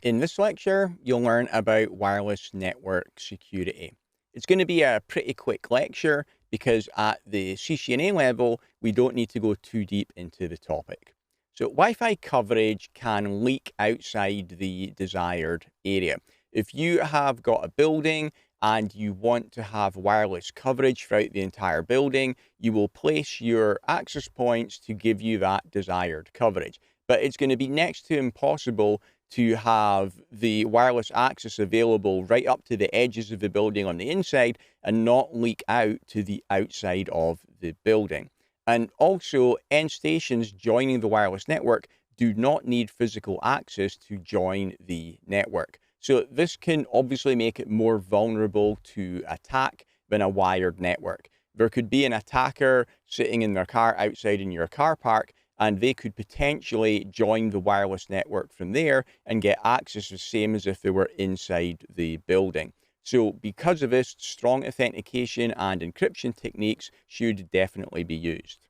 In this lecture, you'll learn about wireless network security. It's going to be a pretty quick lecture because at the CCNA level, we don't need to go too deep into the topic. So Wi-Fi coverage can leak outside the desired area. If you have got a building and you want to have wireless coverage throughout the entire building, you will place your access points to give you that desired coverage. But it's going to be next to impossible to have the wireless access available right up to the edges of the building on the inside and not leak out to the outside of the building. And also, end stations joining the wireless network do not need physical access to join the network. So this can obviously make it more vulnerable to attack than a wired network. There could be an attacker sitting in their car outside in your car park, and they could potentially join the wireless network from there and get access the same as if they were inside the building. So because of this, strong authentication and encryption techniques should definitely be used.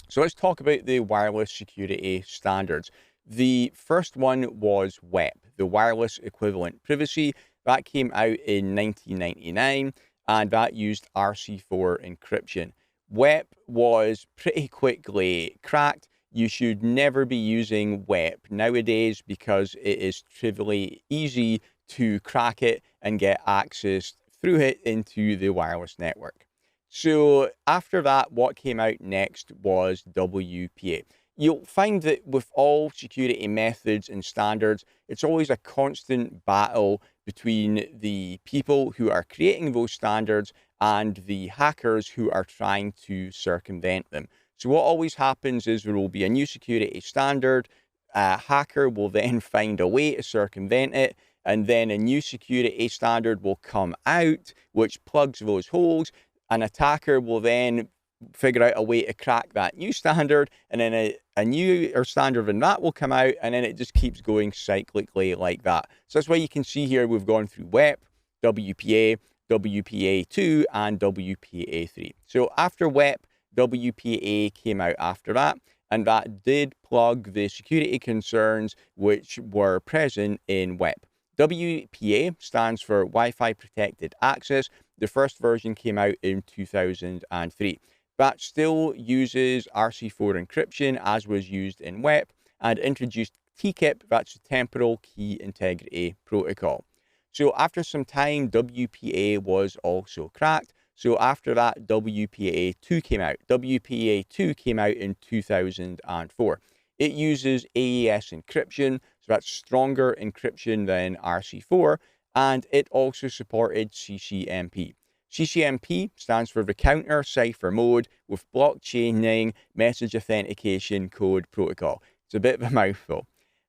So let's talk about the wireless security standards. The first one was WEP, the Wireless Equivalent Privacy. That came out in 1999, and that used RC4 encryption. WEP was pretty quickly cracked. You should never be using WEP nowadays because it is trivially easy to crack it and get access through it into the wireless network. So after that, what came out next was WPA. You'll find that with all security methods and standards, it's always a constant battle between the people who are creating those standards and the hackers who are trying to circumvent them. So what always happens is there will be a new security standard, a hacker will then find a way to circumvent it, and then a new security standard will come out, which plugs those holes. An attacker will then figure out a way to crack that new standard, and then a new standard than that will come out, and then it just keeps going cyclically like that. So that's why you can see here we've gone through WEP, WPA, WPA2, and WPA3. So after WEP, WPA came out after that, and that did plug the security concerns which were present in WEP. WPA stands for Wi-Fi Protected Access. The first version came out in 2003. That still uses RC4 encryption as was used in WEP, and introduced TKIP, that's the Temporal Key Integrity Protocol. So after some time, WPA was also cracked. So after that, WPA2 came out. WPA2 came out in 2004. It uses AES encryption, so that's stronger encryption than RC4, and it also supported CCMP. CCMP stands for the Counter Cipher Mode with Blockchaining Message Authentication Code Protocol. It's a bit of a mouthful.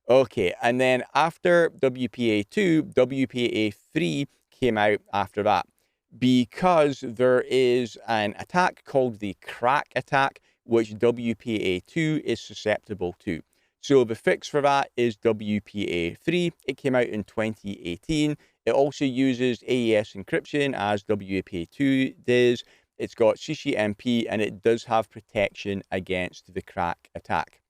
Okay, and then after WPA2, WPA3 came out after that because there is an attack called the crack attack, which WPA2 is susceptible to. So the fix for that is WPA3. It came out in 2018. It also uses AES encryption as WPA2 does. It's got CCMP, and it does have protection against the crack attack.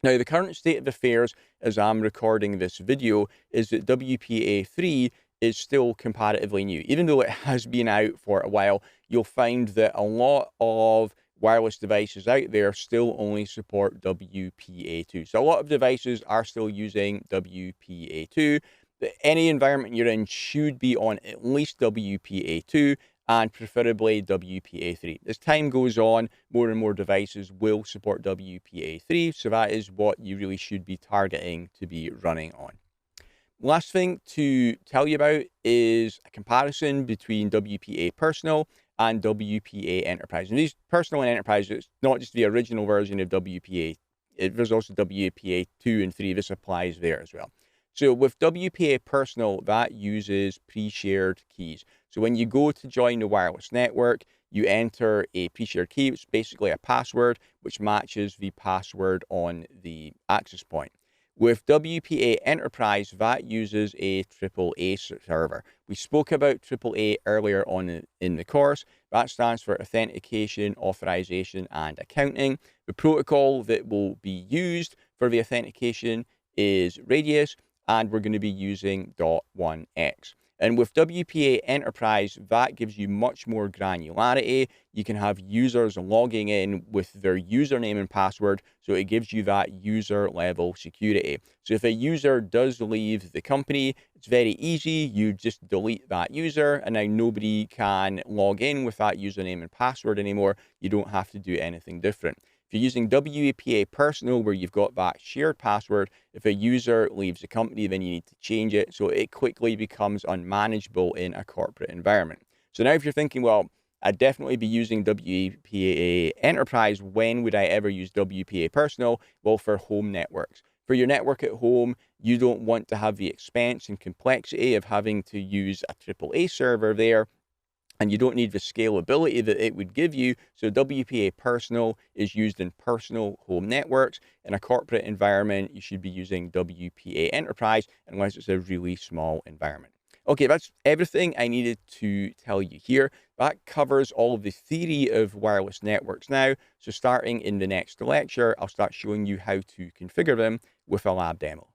Now, the current state of affairs as I'm recording this video is that WPA3 is still comparatively new. Even though it has been out for a while, you'll find that a lot of wireless devices out there still only support WPA2. So a lot of devices are still using WPA2. Any environment you're in should be on at least WPA2 and preferably WPA3. As time goes on, more and more devices will support WPA3, so that is what you really should be targeting to be running on. Last thing to tell you about is a comparison between WPA Personal and WPA Enterprise. And these Personal and Enterprise, it's not just the original version of WPA. There's also WPA 2 and 3. This applies there as well. So with WPA Personal, that uses pre-shared keys. So when you go to join the wireless network, you enter a pre-shared key, which is basically a password, which matches the password on the access point. With WPA Enterprise, that uses a AAA server. We spoke about AAA earlier on in the course. That stands for Authentication, Authorization, and Accounting. The protocol that will be used for the authentication is Radius, and we're going to be using .1x. And with WPA Enterprise, that gives you much more granularity. You can have users logging in with their username and password, so it gives you that user level security. So if a user does leave the company, it's very easy. You just delete that user, and now nobody can log in with that username and password anymore. You don't have to do anything different. If you're using WPA Personal, where you've got that shared password, if a user leaves the company, then you need to change it, so it quickly becomes unmanageable in a corporate environment. So now if you're thinking, well, I'd definitely be using WPA Enterprise, when would I ever use WPA Personal? Well, for home networks. For your network at home, you don't want to have the expense and complexity of having to use a AAA server there, and you don't need the scalability that it would give you. So WPA Personal is used in personal home networks. In a corporate environment, you should be using WPA Enterprise unless it's a really small environment. Okay, that's everything I needed to tell you here. That covers all of the theory of wireless networks now. So starting in the next lecture, I'll start showing you how to configure them with a lab demo.